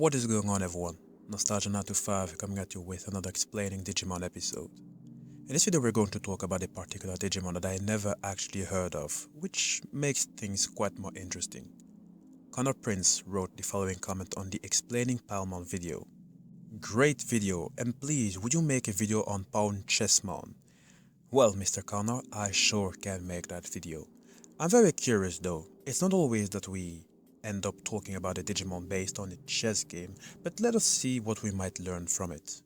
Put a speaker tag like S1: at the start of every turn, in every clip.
S1: What is going on, everyone? Nostalgia925 coming at you with another explaining Digimon episode. In this video we're going to talk about a particular Digimon that I never actually heard of, which makes things quite more interesting. Connor Prince wrote the following comment on the explaining Palmon video. Great video, and please would you make a video on PAWNCHESSMON? Well, Mr. Connor, I sure can make that video. I'm very curious though. It's not always that we end up talking about a Digimon based on a chess game, but let us see what we might learn from it.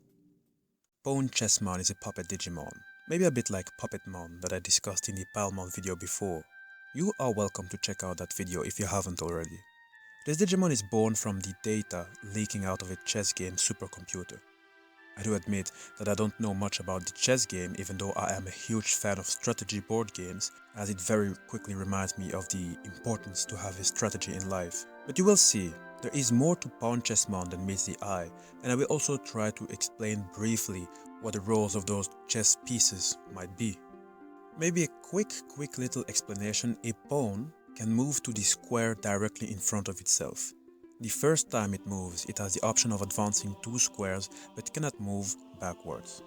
S1: PAWNCHESSMON is a puppet Digimon, maybe a bit like Puppetmon that I discussed in the Palmon video before. You are welcome to check out that video if you haven't already. This Digimon is born from the data leaking out of a chess game supercomputer. I do admit that I don't know much about the chess game, even though I am a huge fan of strategy board games, as it very quickly reminds me of the importance to have a strategy in life. But you will see, there is more to PAWNCHESSMON than meets the eye, and I will also try to explain briefly what the roles of those chess pieces might be. Maybe a quick little explanation: a pawn can move to the square directly in front of itself. The first time it moves, it has the option of advancing 2 squares, but cannot move backwards.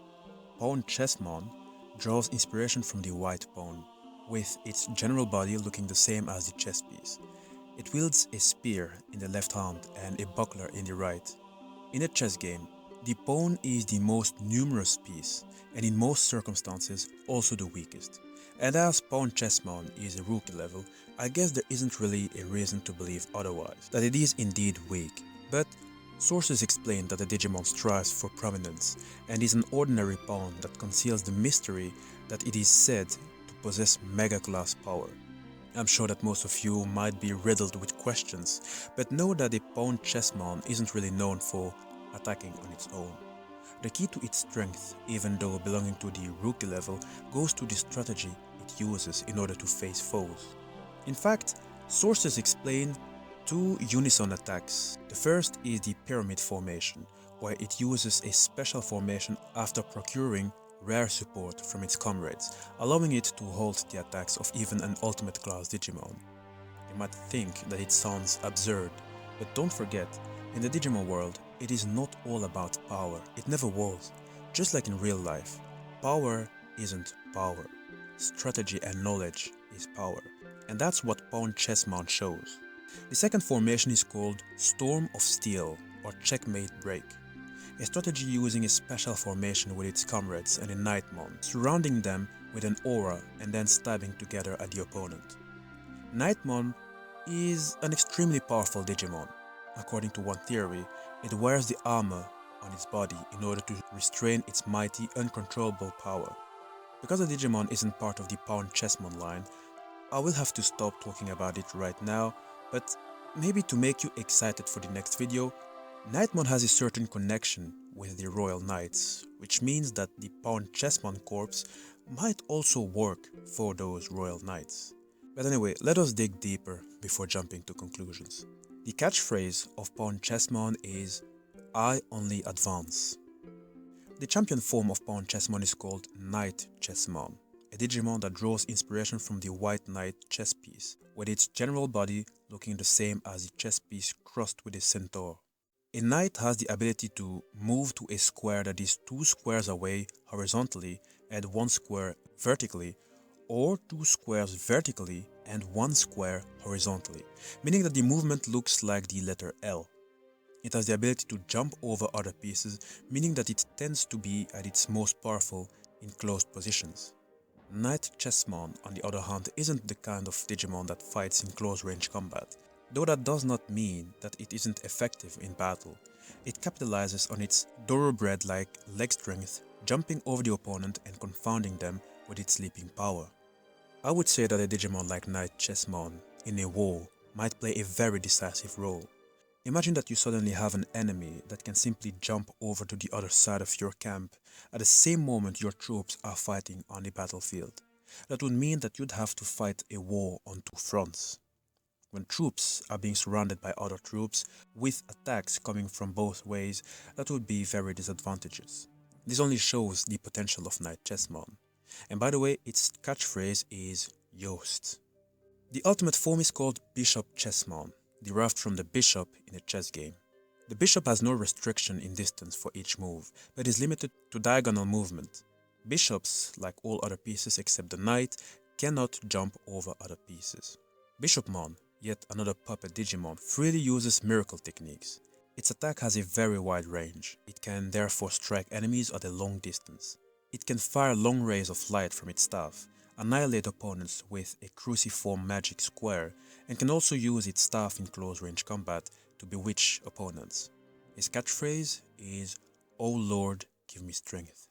S1: PAWNCHESSMON draws inspiration from the white pawn, with its general body looking the same as the chess piece. It wields a spear in the left hand and a buckler in the right. In a chess game, the pawn is the most numerous piece, and in most circumstances also the weakest. And as PAWNCHESSMON is a rookie level, I guess there isn't really a reason to believe otherwise, that it is indeed weak. But sources explain that the Digimon strives for prominence and is an ordinary pawn that conceals the mystery that it is said to possess mega-class power. I'm sure that most of you might be riddled with questions, but know that a PAWNCHESSMON isn't really known for attacking on its own. The key to its strength, even though belonging to the rookie level, goes to the strategy it uses in order to face foes. In fact, sources explain 2 unison attacks. The first is the pyramid formation, where it uses a special formation after procuring rare support from its comrades, allowing it to halt the attacks of even an ultimate class Digimon. You might think that it sounds absurd, but don't forget, in the Digimon world, it is not all about power. It never was. Just like in real life, power isn't power. Strategy and knowledge is power. And that's what PAWNCHESSMON shows. The second formation is called Storm of Steel, or Checkmate Break. A strategy using a special formation with its comrades and a Nightmon, surrounding them with an aura and then stabbing together at the opponent. Nightmon is an extremely powerful Digimon. According to one theory, it wears the armor on its body in order to restrain its mighty, uncontrollable power. Because the Digimon isn't part of the PAWNCHESSMON line, I will have to stop talking about it right now, but maybe to make you excited for the next video, Nightmon has a certain connection with the Royal Knights, which means that the PAWNCHESSMON corpse might also work for those Royal Knights. But anyway, let us dig deeper before jumping to conclusions. The catchphrase of PAWNCHESSMON is "I only advance." The champion form of PAWNCHESSMON is called KNIGHT-CHESSMON, a Digimon that draws inspiration from the White Knight chess piece, with its general body looking the same as the chess piece crossed with a centaur. A knight has the ability to move to a square that is 2 squares away horizontally and 1 square vertically, or 2 squares vertically and 1 square horizontally, meaning that the movement looks like the letter L. It has the ability to jump over other pieces, meaning that it tends to be at its most powerful in closed positions. KNIGHT-CHESSMON, on the other hand, isn't the kind of Digimon that fights in close-range combat, though that does not mean that it isn't effective in battle. It capitalizes on its thoroughbred-like leg strength, jumping over the opponent and confounding them with its leaping power. I would say that a Digimon like KNIGHT-CHESSMON in a war might play a very decisive role. Imagine that you suddenly have an enemy that can simply jump over to the other side of your camp at the same moment your troops are fighting on the battlefield. That would mean that you'd have to fight a war on 2 fronts. When troops are being surrounded by other troops, with attacks coming from both ways, that would be very disadvantageous. This only shows the potential of KNIGHT-CHESSMON. And by the way, its catchphrase is Yost. The ultimate form is called Bishop-CHESSMON, derived from the bishop in a chess game. The bishop has no restriction in distance for each move, but is limited to diagonal movement. Bishops, like all other pieces except the knight, cannot jump over other pieces. Bishopmon, yet another puppet Digimon, freely uses miracle techniques. Its attack has a very wide range. It can therefore strike enemies at a long distance. It can fire long rays of light from its staff, annihilate opponents with a cruciform magic square, and can also use its staff in close-range combat to bewitch opponents. His catchphrase is, "Oh Lord, give me strength."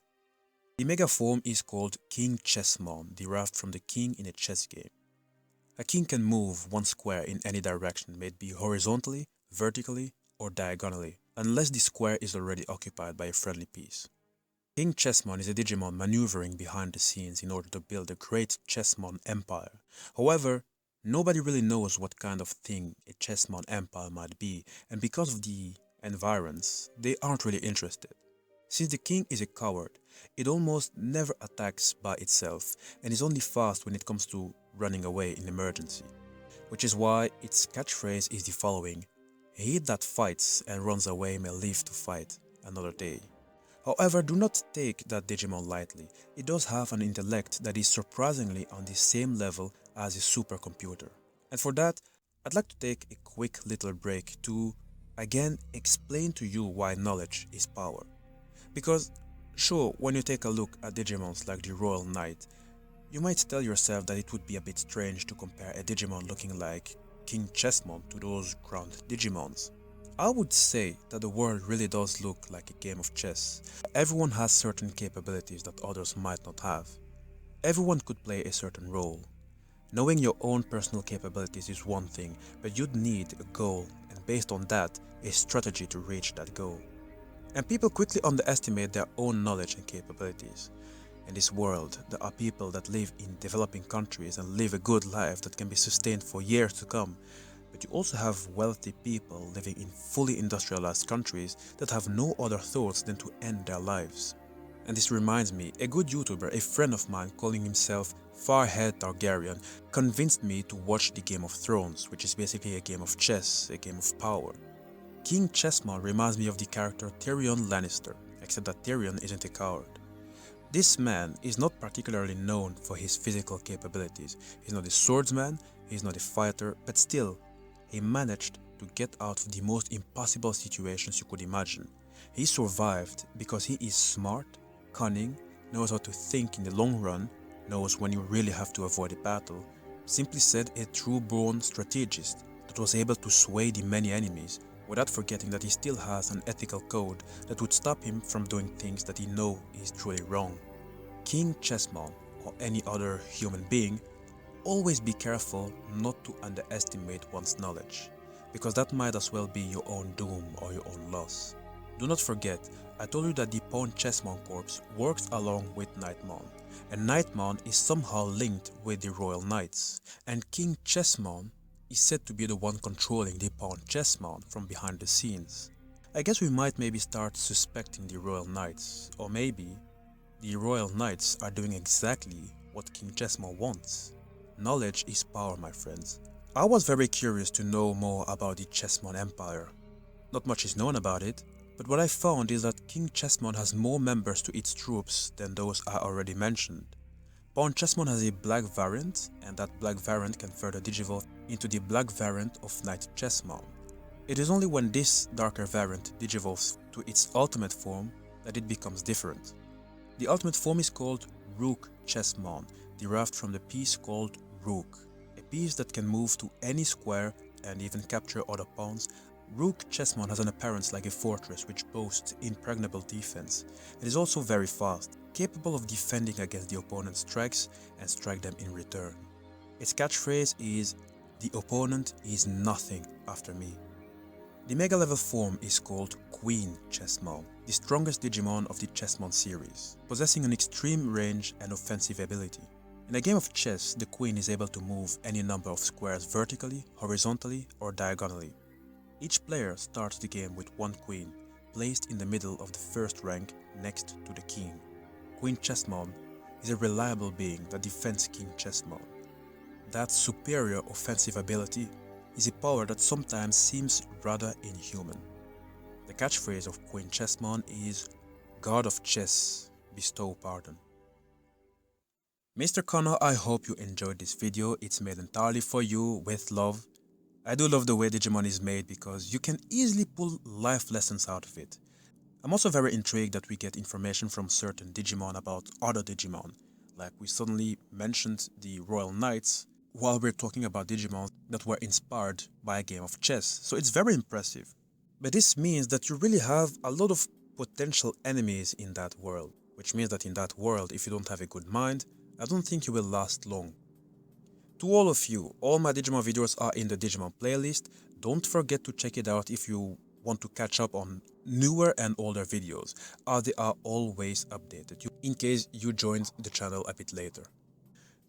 S1: The mega form is called King CHESTMA, derived from the king in a chess game. A king can move one square in any direction, may it be horizontally, vertically, or diagonally, unless the square is already occupied by a friendly piece. King CHESTMA is a Digimon maneuvering behind the scenes in order to build a great Chessmon empire. However, nobody really knows what kind of thing a Chessmon empire might be, and because of the environs, they aren't really interested. Since the king is a coward, it almost never attacks by itself and is only fast when it comes to running away in emergency. Which is why its catchphrase is the following: "He that fights and runs away may live to fight another day." However, do not take that Digimon lightly. It does have an intellect that is surprisingly on the same level as a supercomputer. And for that, I'd like to take a quick little break to, again, explain to you why knowledge is power. Because, sure, when you take a look at Digimons like the Royal Knight, you might tell yourself that it would be a bit strange to compare a Digimon looking like King CHESTMA to those crowned Digimons. I would say that the world really does look like a game of chess. Everyone has certain capabilities that others might not have. Everyone could play a certain role. Knowing your own personal capabilities is one thing, but you'd need a goal, and based on that, a strategy to reach that goal. And people quickly underestimate their own knowledge and capabilities. In this world, there are people that live in developing countries and live a good life that can be sustained for years to come. But you also have wealthy people living in fully industrialized countries that have no other thoughts than to end their lives. And this reminds me, a good YouTuber, a friend of mine calling himself Farhead Targaryen, convinced me to watch the Game of Thrones, which is basically a game of chess, a game of power. King CHESTMA reminds me of the character Tyrion Lannister, except that Tyrion isn't a coward. This man is not particularly known for his physical capabilities. He's not a swordsman, he's not a fighter, but still, he managed to get out of the most impossible situations you could imagine. He survived because he is smart, cunning, knows how to think in the long run, knows when you really have to avoid a battle. Simply said, a true-born strategist that was able to sway the many enemies without forgetting that he still has an ethical code that would stop him from doing things that he knows is truly wrong. King CHESTMA, or any other human being, always be careful not to underestimate one's knowledge, because that might as well be your own doom or your own loss. Do not forget, I told you that the PAWNCHESSMON Corps works along with Knightmon, and Knightmon is somehow linked with the Royal Knights, and King CHESTMON is said to be the one controlling the PAWNCHESSMON from behind the scenes. I guess we might maybe start suspecting the Royal Knights, or maybe the Royal Knights are doing exactly what King CHESTMA wants. Knowledge is power, my friends. I was very curious to know more about the Chessmon Empire. Not much is known about it, but what I found is that King Chessmon has more members to its troops than those I already mentioned. PAWNCHESSMON has a black variant, and that black variant can further digivolve into the black variant of Knight CHESTMA. It is only when this darker variant digivolves to its ultimate form that it becomes different. The ultimate form is called Rook CHESTMON, derived from the piece called Rook, a piece that can move to any square and even capture other pawns. Rook CHESTMON has an appearance like a fortress which boasts impregnable defense. It is also very fast, capable of defending against the opponent's strikes and strike them in return. Its catchphrase is, "The opponent is nothing after me." The mega level form is called Queen CHESTMA, the strongest Digimon of the Chessmon series, possessing an extreme range and offensive ability. In a game of chess, the queen is able to move any number of squares vertically, horizontally, or diagonally. Each player starts the game with one queen, placed in the middle of the first rank next to the king. Queen CHESTMA is a reliable being that defends King CHESTMA. That superior offensive ability is a power that sometimes seems rather inhuman. The catchphrase of Queen CHESTMA is, "God of Chess, bestow pardon." Mr. Connor, I hope you enjoyed this video. It's made entirely for you with love. I do love the way Digimon is made because you can easily pull life lessons out of it. I'm also very intrigued that we get information from certain Digimon about other Digimon. Like we suddenly mentioned the Royal Knights while we're talking about Digimon that were inspired by a game of chess. So it's very impressive. But this means that you really have a lot of potential enemies in that world. Which means that in that world, if you don't have a good mind, I don't think you will last long. To all of you, all my Digimon videos are in the Digimon playlist. Don't forget to check it out if you want to catch up on newer and older videos, as they are always updated, in case you joined the channel a bit later.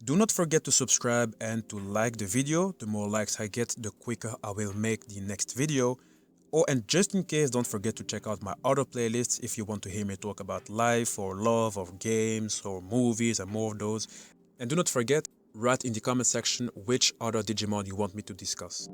S1: Do not forget to subscribe and to like the video. The more likes I get, the quicker I will make the next video. Oh, and just in case, don't forget to check out my other playlists if you want to hear me talk about life or love or games or movies and more of those. And do not forget, write in the comment section which other Digimon you want me to discuss.